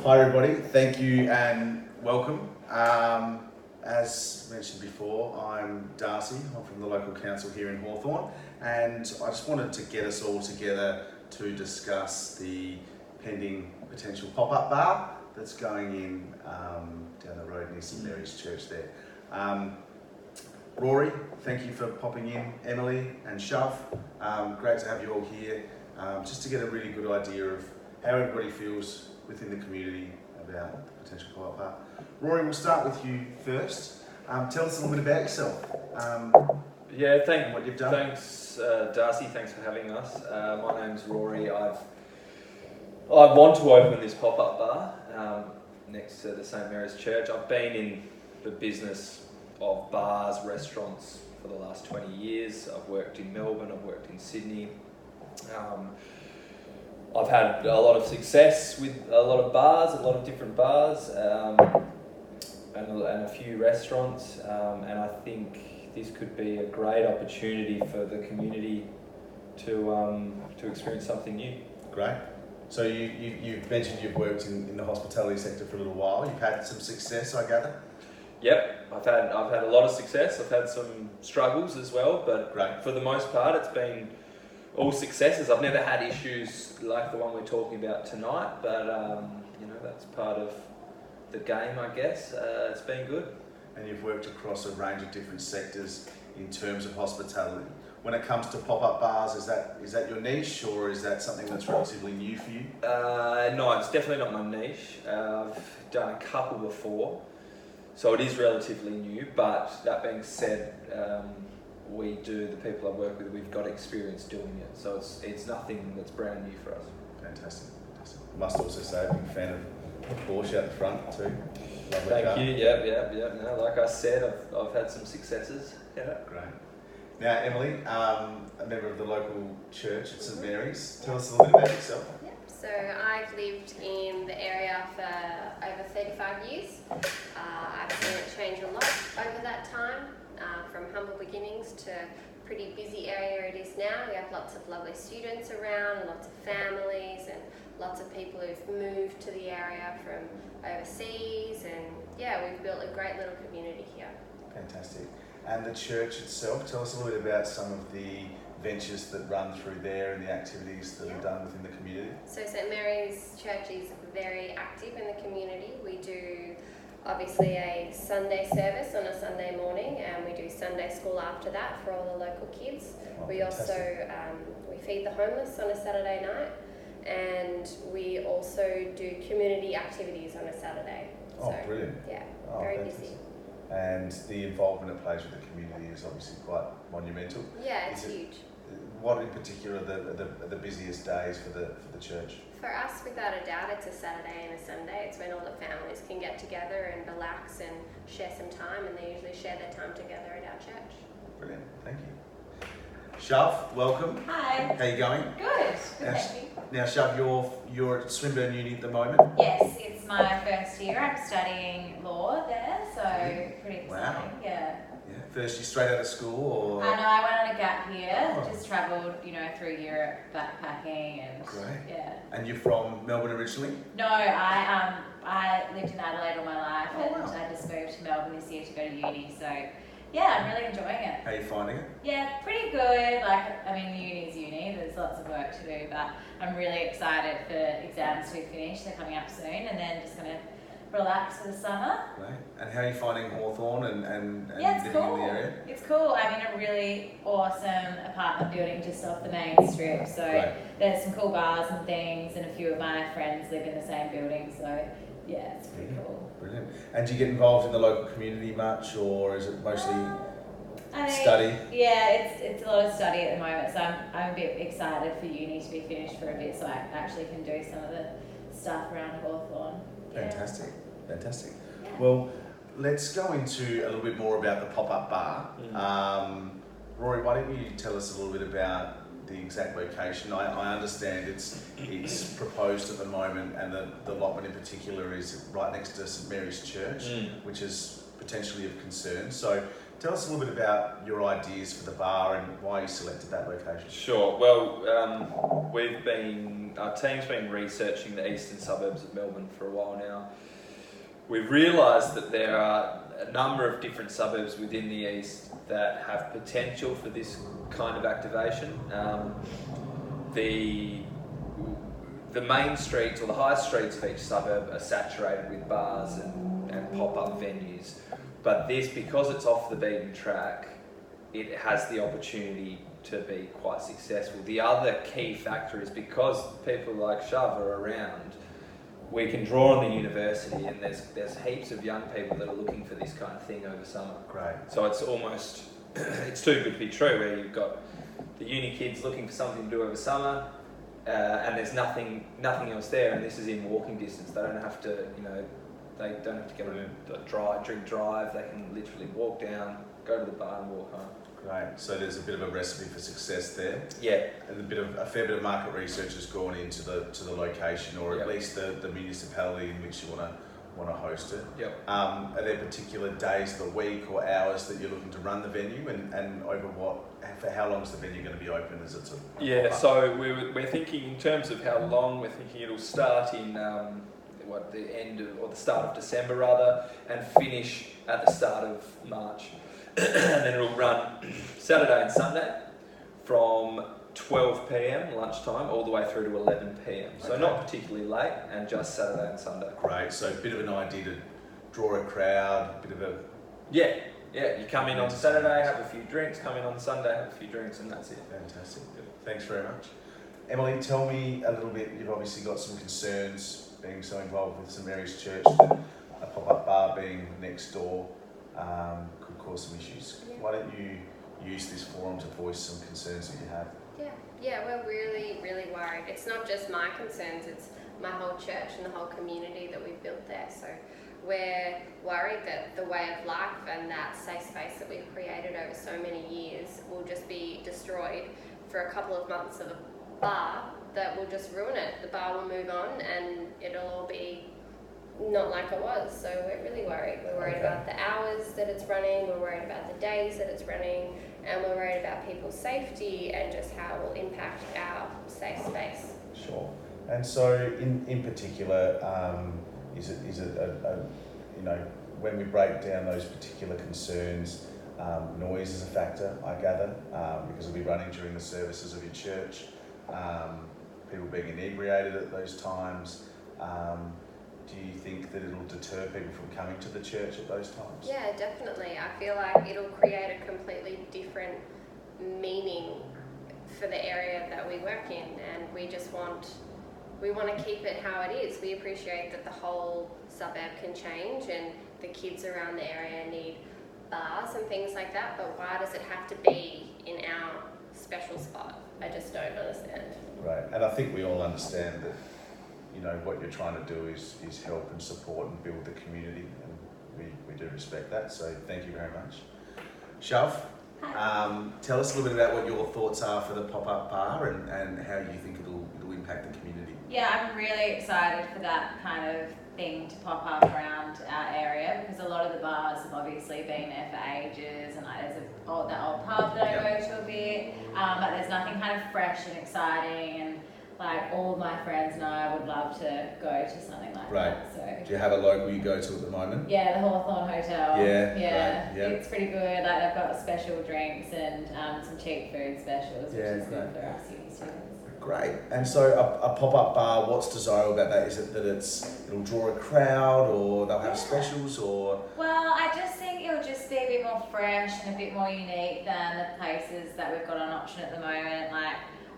Hi everybody, thank you and welcome. As mentioned before, I'm Darcy, I'm from the local council here in Hawthorn, and I just wanted to get us all together to discuss the pending potential pop-up bar that's going in down the road near St Mary's Church there. Rory, thank you for popping in, Emily and Shav, great to have you all here, just to get a really good idea of how everybody feels within the community about the potential pop-up bar. Rory, we'll start with you first. Tell us a little bit about yourself. What you've done. Thanks, Darcy. Thanks for having us. My name's Rory. I want to open this pop-up bar next to the St Mary's Church. I've been in the business of bars, restaurants for the last 20 years. I've worked in Melbourne. I've worked in Sydney. I've had a lot of success with a lot of bars, a lot of different bars, and a few restaurants, and I think this could be a great opportunity for the community to experience something new. Great. So you've mentioned you've worked in the hospitality sector for a little while. You've had some success, I gather? Yep, I've had a lot of success. I've had some struggles as well, but great. For the most part, it's been all successes. I've never had issues like the one we're talking about tonight, but that's part of the game, I guess. It's been good. And you've worked across a range of different sectors in terms of hospitality. When it comes to pop-up bars, is that your niche, or is that something that's relatively new for you? No, it's definitely not my niche. I've done a couple before, so it is relatively new, but that being said, the people I work with, we've got experience doing it, so it's nothing that's brand new for us. Fantastic. Must also say, a big fan of Porsche out the front too. Lovely Thank car. you. Yep. No, like I said, I've had some successes. Yeah. Great. Now, Emily, a member of the local church at St Mary's. Tell us a little bit about yourself. Yep. So I've lived in the area for over 35 years. I've seen it change a lot over that time. From humble beginnings to pretty busy area it is now. We have lots of lovely students around, lots of families, and lots of people who've moved to the area from overseas, and we've built a great little community here. Fantastic. And the church itself, tell us a little bit about some of the ventures that run through there and the activities that are done within the community. So St Mary's Church is very active in the community. We do obviously a Sunday service on a Sunday morning, and we do Sunday school after that for all the local kids. We fantastic. also we feed the homeless on a Saturday night, and we also do community activities on a Saturday. Brilliant. Yeah, very busy. And the involvement it plays with the community is obviously quite monumental. Yeah, it's huge. What in particular are the busiest days for the church? For us, without a doubt, it's a Saturday and a Sunday. It's when all the families can get together and relax and share some time, and they usually share their time together at our church. Brilliant, thank you. Shav, welcome. Hi. How you going? Good, thank you. Now, Shav, you're at Swinburne Uni at the moment. Yes, it's my first year. I'm studying law there, so pretty exciting. Wow. Yeah. First year straight out of school, or? I know, I went on a gap year, just travelled, through Europe backpacking and Great. Yeah. And you're from Melbourne originally? No, I lived in Adelaide all my life, and wow. I just moved to Melbourne this year to go to uni, so yeah, I'm really enjoying it. How are you finding it? Yeah, pretty good. Uni's uni, there's lots of work to do, but I'm really excited for exams to finish. They're coming up soon, and then just gonna relax for the summer. Right. And how are you finding Hawthorn and it's living cool. in the area? It's cool. I'm in a really awesome apartment building just off the main strip, so there's some cool bars and things, and a few of my friends live in the same building, so yeah, it's pretty cool. Brilliant. And do you get involved in the local community much, or is it mostly study? Yeah, it's a lot of study at the moment, so I'm a bit excited for uni to be finished for a bit, so I actually can do some of the stuff around Hawthorn. Fantastic. Yeah. Well, let's go into a little bit more about the pop-up bar. Rory, why don't you tell us a little bit about the exact location? I understand it's proposed at the moment, and the allotment in particular is right next to St Mary's Church, which is potentially of concern. So tell us a little bit about your ideas for the bar and why you selected that location. Sure. Well, our team's been researching the eastern suburbs of Melbourne for a while now. We've realised that there are a number of different suburbs within the east that have potential for this kind of activation. The main streets or the high streets of each suburb are saturated with bars and pop-up venues. But this, because it's off the beaten track, it has the opportunity to be quite successful. The other key factor is because people like Shav are around, we can draw on the university, and there's heaps of young people that are looking for this kind of thing over summer. Great. So it's almost, it's too good to be true, where you've got the uni kids looking for something to do over summer, and there's nothing else there, and this is in walking distance. They don't have to, they don't have to get on a drive. They can literally walk down, go to the bar and walk home. Great. So there's a bit of a recipe for success there. Yeah. And a fair bit of market research has gone into the location, or at least the municipality in which you want to host it. Yep. Are there particular days of the week or hours that you're looking to run the venue, and over for how long is the venue going to be open? Is it So we're thinking in terms of how long. We're thinking it'll start in the start of December rather, and finish at the start of March. And then it'll run Saturday and Sunday from 12 p.m. lunchtime all the way through to 11 p.m. So not particularly late, and just Saturday and Sunday. Great. So a bit of an idea to draw a crowd, a bit of a... Yeah. You come in on Saturday, have a few drinks, come in on Sunday, have a few drinks, and that's it. Fantastic. Thanks very much. Emily, tell me a little bit, you've obviously got some concerns being so involved with St Mary's Church that a pop-up bar being next door could cause some issues. Yeah. Why don't you use this forum to voice some concerns that you have? Yeah, we're really, really worried. It's not just my concerns, it's my whole church and the whole community that we've built there. So we're worried that the way of life and that safe space that we've created over so many years will just be destroyed for a couple of months of a bar that will just ruin it. The bar will move on and it'll all be not like it was. So we're really worried. We're worried about the hours that it's running, we're worried about the days that it's running, and we're worried about people's safety and just how it will impact our safe space. Sure. And so in particular, is it when we break down those particular concerns, noise is a factor, I gather, because it'll be running during the services of your church, people being inebriated at those times. Do you think that it'll deter people from coming to the church at those times? Yeah, definitely. I feel like it'll create a completely different meaning for the area that we work in, and we want to keep it how it is. We appreciate that the whole suburb can change and the kids around the area need bars and things like that, but why does it have to be in our special spot? I just don't understand. Right, and I think we all understand that what you're trying to do is help and support and build the community, and we do respect that, so thank you very much. Shav, tell us a little bit about what your thoughts are for the pop-up bar and how you think it'll impact the community. Yeah, I'm really excited for that kind of thing to pop up around our area, because a lot of the bars have obviously been there for ages, and there's that old pub that I go to a bit, but there's nothing kind of fresh and exciting, and all of my friends and I would love to go to something like that. So do you have a local you go to at the moment? Yeah, the Hawthorn Hotel. Yeah. Right, It's pretty good. They've got special drinks and some cheap food specials, which is good for us uni students. Great. And so a pop-up bar, what's desirable about that? Is it that it'll draw a crowd, or they'll have specials, or? Well, I just think it'll just be a bit more fresh and a bit more unique than the places that we've got on option at the moment.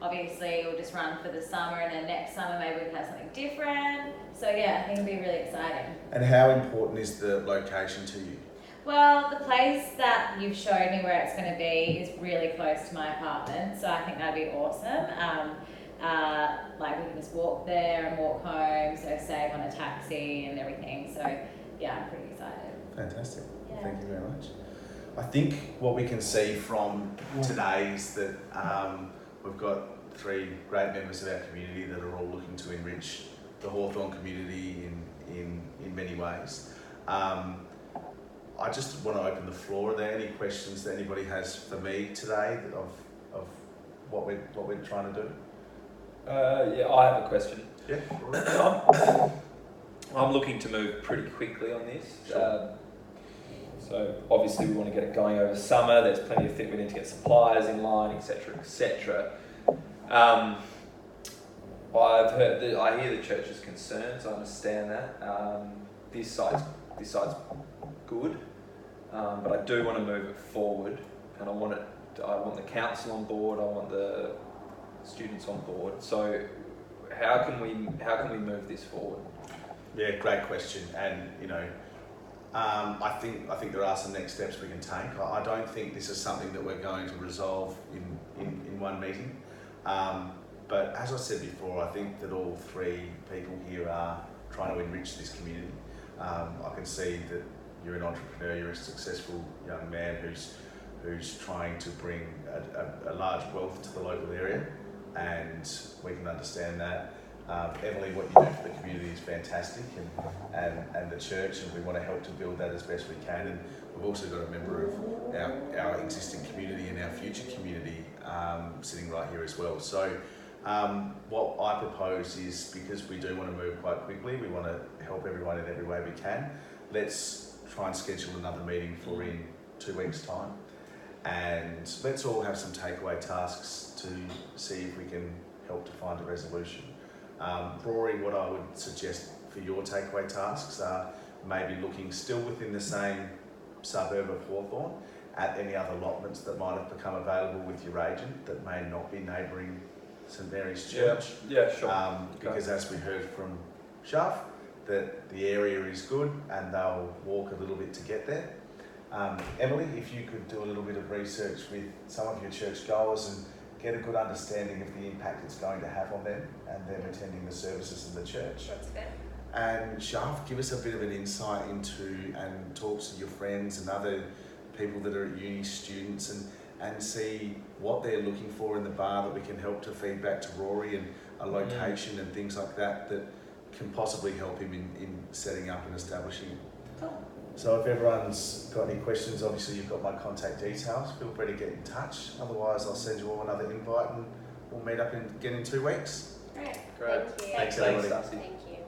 Obviously, it'll just run for the summer, and then next summer maybe we can have something different. So yeah, I think it'll be really exciting. And how important is the location to you? Well, the place that you've showed me where it's going to be is really close to my apartment, so I think that'd be awesome. We can just walk there and walk home, so save on a taxi and everything. So yeah, I'm pretty excited. Fantastic. Yeah. Thank you very much. I think what we can see from today is that we've got 3 great members of our community that are all looking to enrich the Hawthorn community in many ways. I just want to open the floor. Are there any questions that anybody has for me today of what we're trying to do? Yeah, I have a question. Yeah. I'm looking to move pretty quickly on this. Sure. So obviously we want to get it going over summer. There's plenty of things we need to get suppliers in line, etc., etc. I hear the church's concerns. I understand that. This site's good, but I do want to move it forward, and I want the council on board. I want the students on board. So how can we move this forward? Yeah, great question. And I think there are some next steps we can take. I don't think this is something that we're going to resolve in one meeting. But as I said before, I think that all three people here are trying to enrich this community. I can see that you're an entrepreneur, you're a successful young man who's trying to bring a large wealth to the local area, and we can understand that. Emily, what you do for the community is fantastic, and the church, and we want to help to build that as best we can. And we've also got a member of our existing community and our future community sitting right here as well. So what I propose is, because we do want to move quite quickly, we want to help everyone in every way we can. Let's try and schedule another meeting for in 2 weeks' time, and let's all have some takeaway tasks to see if we can help to find a resolution. Rory, what I would suggest for your takeaway tasks are maybe looking still within the same suburb of Hawthorn at any other allotments that might have become available with your agent that may not be neighbouring St Mary's Church. Yeah, sure. Because as we heard from Shaf, that the area is good and they'll walk a little bit to get there. Emily, if you could do a little bit of research with some of your church goers and get a good understanding of the impact it's going to have on them and them attending the services in the church. That's fair. And Shaf, give us a bit of an insight into and talk to your friends and other people that are at uni, students, and see what they're looking for in the bar that we can help to feed back to Rory, and a location and things like that can possibly help him in setting up and establishing. Cool. So if everyone's got any questions, obviously you've got my contact details. Feel free to get in touch. Otherwise, I'll send you all another invite and we'll meet up again in 2 weeks. Great. Great. Thank you. Thanks, Thanks, everybody. Darcy. Thank you.